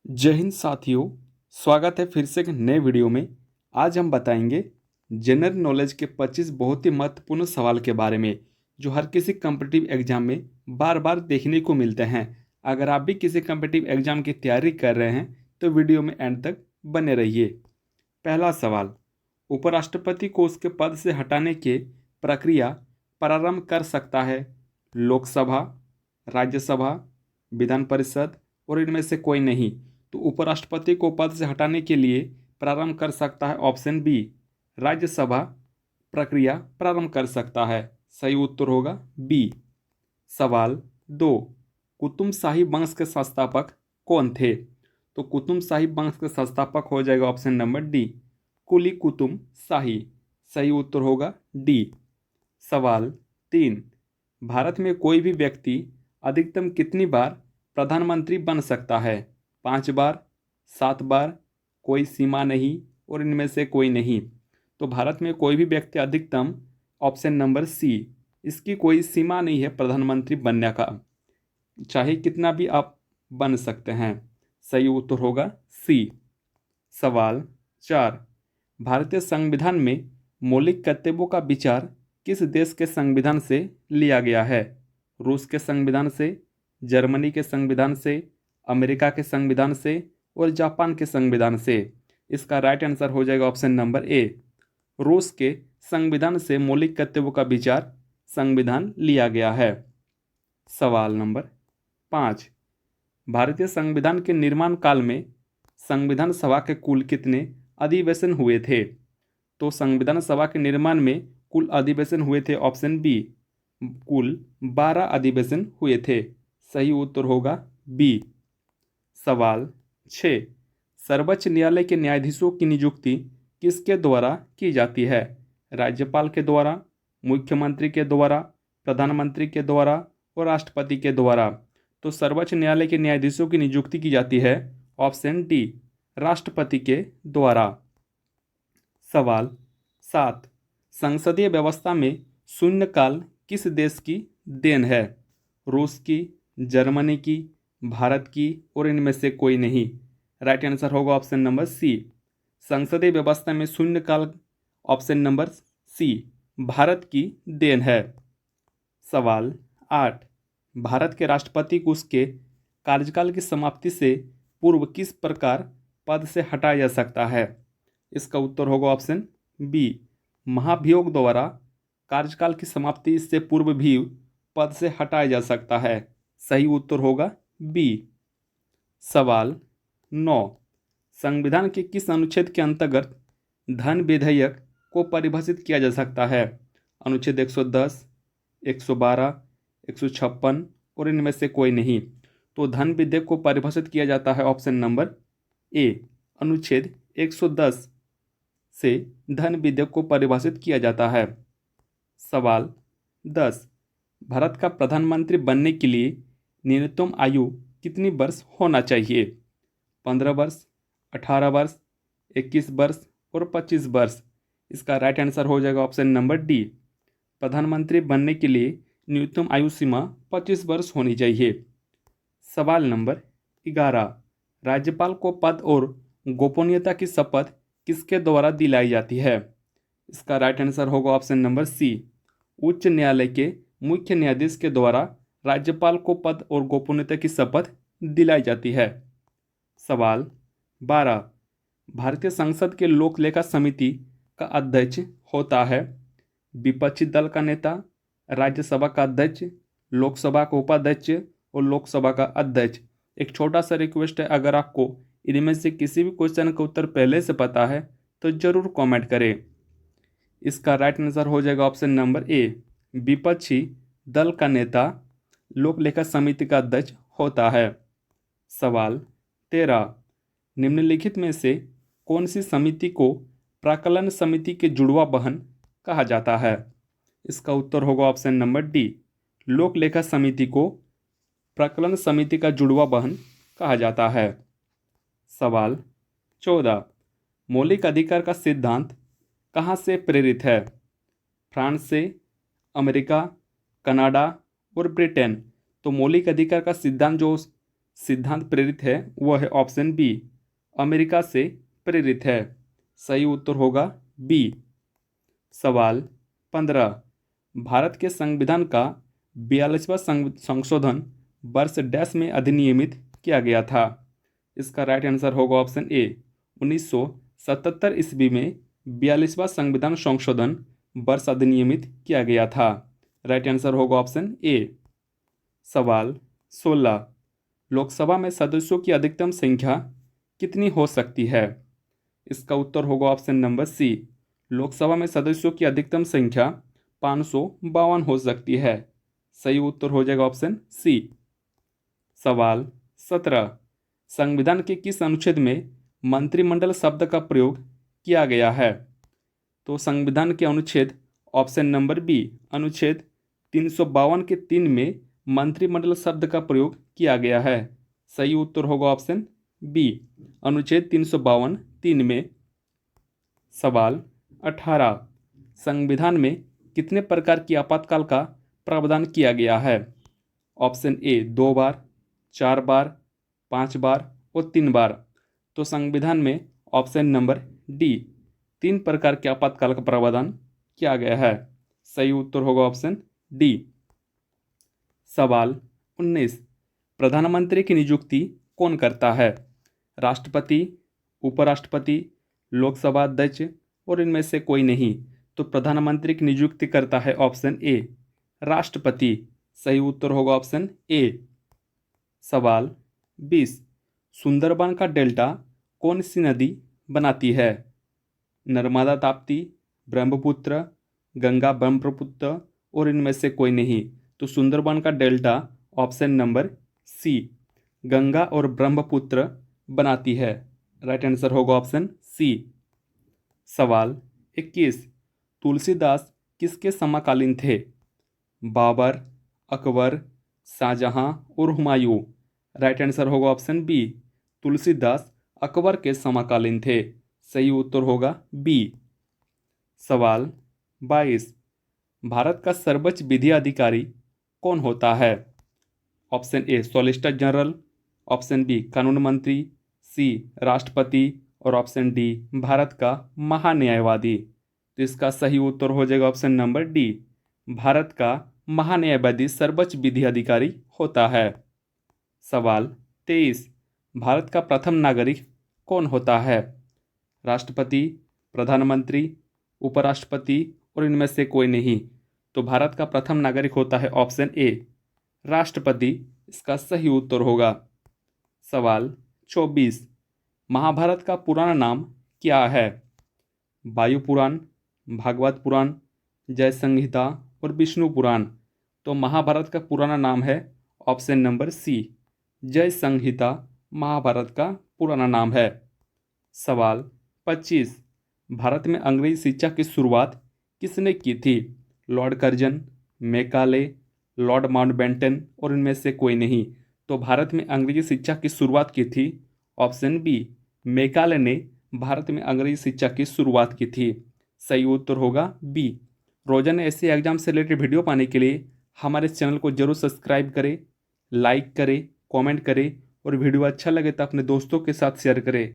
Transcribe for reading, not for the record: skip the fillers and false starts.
जय हिंद साथियों। स्वागत है फिर से एक नए वीडियो में। आज हम बताएंगे जनरल नॉलेज के 25 बहुत ही महत्वपूर्ण सवाल के बारे में जो हर किसी कम्पिटिटिव एग्जाम में बार बार देखने को मिलते हैं। अगर आप भी किसी कम्पिटिटिव एग्जाम की तैयारी कर रहे हैं तो वीडियो में एंड तक बने रहिए। पहला सवाल, उपराष्ट्रपति को उसके पद से हटाने की प्रक्रिया प्रारंभ कर सकता है लोकसभा, राज्यसभा, विधान परिषद और इनमें से कोई नहीं। तो उपराष्ट्रपति को पद से हटाने के लिए प्रारंभ कर सकता है ऑप्शन बी, राज्यसभा प्रक्रिया प्रारंभ कर सकता है। सही उत्तर होगा बी। सवाल 2, कुतुब शाही वंश के संस्थापक कौन थे? तो कुतुब शाही वंश के संस्थापक हो जाएगा ऑप्शन नंबर डी, कुली कुतुब शाही। सही उत्तर होगा डी। सवाल 3, भारत में कोई भी व्यक्ति अधिकतम कितनी बार प्रधानमंत्री बन सकता है? 5 बार, 7 बार, कोई सीमा नहीं और इनमें से कोई नहीं। तो भारत में कोई भी व्यक्ति अधिकतम ऑप्शन नंबर सी, इसकी कोई सीमा नहीं है प्रधानमंत्री बनने का, चाहे कितना भी आप बन सकते हैं। सही उत्तर होगा सी। सवाल 4, भारतीय संविधान में मौलिक कर्तव्यों का विचार किस देश के संविधान से लिया गया है? रूस के संविधान से, जर्मनी के संविधान से, अमेरिका के संविधान से और जापान के संविधान से। इसका राइट आंसर हो जाएगा ऑप्शन नंबर ए, रूस के संविधान से मौलिक कर्तव्यों का विचार संविधान लिया गया है। सवाल नंबर 5, भारतीय संविधान के निर्माण काल में संविधान सभा के कुल कितने अधिवेशन हुए थे? तो संविधान सभा के निर्माण में कुल अधिवेशन हुए थे ऑप्शन बी, कुल 12 अधिवेशन हुए थे। सही उत्तर होगा बी। सवाल 6, सर्वोच्च न्यायालय के न्यायाधीशों की नियुक्ति किसके द्वारा की जाती है? राज्यपाल के द्वारा, मुख्यमंत्री के द्वारा, प्रधानमंत्री के द्वारा और राष्ट्रपति के द्वारा। तो सर्वोच्च न्यायालय के न्यायाधीशों की नियुक्ति की जाती है ऑप्शन डी, राष्ट्रपति के द्वारा। सवाल 7, संसदीय व्यवस्था में शून्यकाल किस देश की देन है? रूस की, जर्मनी की, भारत की और इनमें से कोई नहीं। राइट आंसर होगा ऑप्शन नंबर सी, संसदीय व्यवस्था में शून्यकाल ऑप्शन नंबर सी, भारत की देन है। सवाल 8, भारत के राष्ट्रपति को उसके कार्यकाल की समाप्ति से पूर्व किस प्रकार पद से हटाया जा सकता है? इसका उत्तर होगा ऑप्शन बी, महाभियोग द्वारा कार्यकाल की समाप्ति से पूर्व भी पद से हटाया जा सकता है। सही उत्तर होगा बी। सवाल 9, संविधान के किस अनुच्छेद के अंतर्गत धन विधेयक को परिभाषित किया जा सकता है? अनुच्छेद 110, 112, 156 और इनमें से कोई नहीं। तो धन विधेयक को परिभाषित किया जाता है ऑप्शन नंबर ए, अनुच्छेद 110 से धन विधेयक को परिभाषित किया जाता है। सवाल 10, भारत का प्रधानमंत्री बनने के लिए न्यूनतम आयु कितनी वर्ष होना चाहिए? 15 वर्ष, 18 वर्ष, 21 वर्ष और 25 वर्ष। इसका राइट आंसर हो जाएगा ऑप्शन नंबर डी, प्रधानमंत्री बनने के लिए न्यूनतम आयु सीमा 25 वर्ष होनी चाहिए। सवाल नंबर 11, राज्यपाल को पद और गोपनीयता की शपथ किसके द्वारा दिलाई जाती है? इसका राइट आंसर होगा ऑप्शन नंबर सी, उच्च न्यायालय के मुख्य न्यायाधीश के द्वारा राज्यपाल को पद और गोपनीयता की शपथ दिलाई जाती है। सवाल 12, भारतीय संसद के लोक लेखा समिति का अध्यक्ष होता है विपक्षी दल का नेता, राज्यसभा का अध्यक्ष, लोकसभा का उपाध्यक्ष और लोकसभा का अध्यक्ष। एक छोटा सा रिक्वेस्ट है, अगर आपको इनमें से किसी भी क्वेश्चन का उत्तर पहले से पता है तो जरूर कमेंट करें। इसका राइट आंसर हो जाएगा ऑप्शन नंबर ए, विपक्षी दल का नेता लोक लेखा समिति का अध्यक्ष होता है। सवाल 13, निम्नलिखित में से कौन सी समिति को प्राक्कलन समिति के जुड़वा बहन कहा जाता है? इसका उत्तर होगा ऑप्शन नंबर डी, लोक लेखा समिति को प्राक्कलन समिति का जुड़वा बहन कहा जाता है। सवाल 14, मौलिक अधिकार का सिद्धांत कहाँ से प्रेरित है? फ्रांस से, अमेरिका, कनाडा और ब्रिटेन। तो मौलिक अधिकार का सिद्धांत जो सिद्धांत प्रेरित है वह है ऑप्शन बी, अमेरिका से प्रेरित है। सही उत्तर होगा बी। सवाल 15, भारत के संविधान का 42वां संशोधन वर्ष डैश में अधिनियमित किया गया था। इसका राइट आंसर होगा ऑप्शन ए, 1977 ईस्वी में 42वां संविधान संशोधन वर्ष अधिनियमित किया गया था। राइट आंसर होगा ऑप्शन ए। सवाल 16, लोकसभा में सदस्यों की अधिकतम संख्या कितनी हो सकती है। इसका उत्तर होगा ऑप्शन नंबर सी, लोकसभा में सदस्यों की अधिकतम संख्या 552 हो सकती है। सही उत्तर हो जाएगा ऑप्शन सी। सवाल 17, संविधान के किस अनुच्छेद में मंत्रिमंडल शब्द का प्रयोग किया गया है। तो संविधान के अनुच्छेद ऑप्शन नंबर बी, अनुच्छेद 352 के 3 में मंत्रिमंडल शब्द का प्रयोग किया गया है। सही उत्तर होगा ऑप्शन बी, अनुच्छेद 352 3 में। सवाल 18, संविधान में कितने प्रकार की आपातकाल का प्रावधान किया गया है। ऑप्शन ए 2 बार, 4 बार, 5 बार और 3 बार। तो संविधान में ऑप्शन नंबर डी, 3 प्रकार के आपातकाल का प्रावधान किया गया है। सही उत्तर होगा ऑप्शन डी। सवाल 19, प्रधानमंत्री की नियुक्ति कौन करता है। राष्ट्रपति, उपराष्ट्रपति, लोकसभा अध्यक्ष और इनमें से कोई नहीं। तो प्रधानमंत्री की नियुक्ति करता है ऑप्शन ए, राष्ट्रपति। सही उत्तर होगा ऑप्शन ए। सवाल 20, सुंदरबन का डेल्टा कौन सी नदी बनाती है। नर्मदा ताप्ती, ब्रह्मपुत्र, गंगा ब्रह्मपुत्र और इनमें से कोई नहीं। तो सुंदरबन का delta option number C, Ganga और ब्रह्मपुत्र बनाती है। राइट आंसर होगा ऑप्शन सी। सवाल 21, तुलसीदास किसके समकालीन थे। बाबर, अकबर, शाहजहां और हुमायूं। राइट आंसर होगा ऑप्शन बी, तुलसीदास अकबर के समकालीन थे। सही उत्तर होगा बी। सवाल 22, भारत का सर्वोच्च विधि अधिकारी कौन होता है। Option A solicitor general, option B कानून मंत्री, सी राष्ट्रपति और ऑप्शन डी भारत का महान्यायवादी। तो इसका सही उत्तर हो जाएगा ऑप्शन नंबर डी, भारत का महान्यायवादी सर्वोच्च विधि अधिकारी होता है। सवाल 23, भारत का प्रथम नागरिक कौन होता है। राष्ट्रपति, प्रधानमंत्री, उपराष्ट्रपति और इनमें से कोई नहीं। तो भारत का प्रथम नागरिक होता है ऑप्शन ए, राष्ट्रपति। इसका सही उत्तर होगा। सवाल 24, महाभारत का पुराना नाम क्या है। वायु पुराण, भागवत पुराण, जय संहिता और विष्णु पुराण। तो महाभारत का पुराना नाम है ऑप्शन नंबर सी, जय संहिता महाभारत का पुराना नाम है। सवाल 25, भारत में अंग्रेजी शिक्षा की शुरुआत किसने की थी। Lord Curzon, Macaulay, Lord Mountbatten और इनमें से कोई नहीं। तो भारत में अंग्रेजी शिक्षा की शुरुआत की थी ऑप्शन बी, मैकाले ने भारत में अंग्रेजी शिक्षा की शुरुआत की थी। सही उत्तर होगा बी। रोजाना ऐसे एग्जाम से रिलेटेड वीडियो पाने के लिए हमारे चैनल को जरूर सब्सक्राइब करें, लाइक करें, कमेंट करें और वीडियो अच्छा लगे तो अपने दोस्तों के साथ शेयर करें।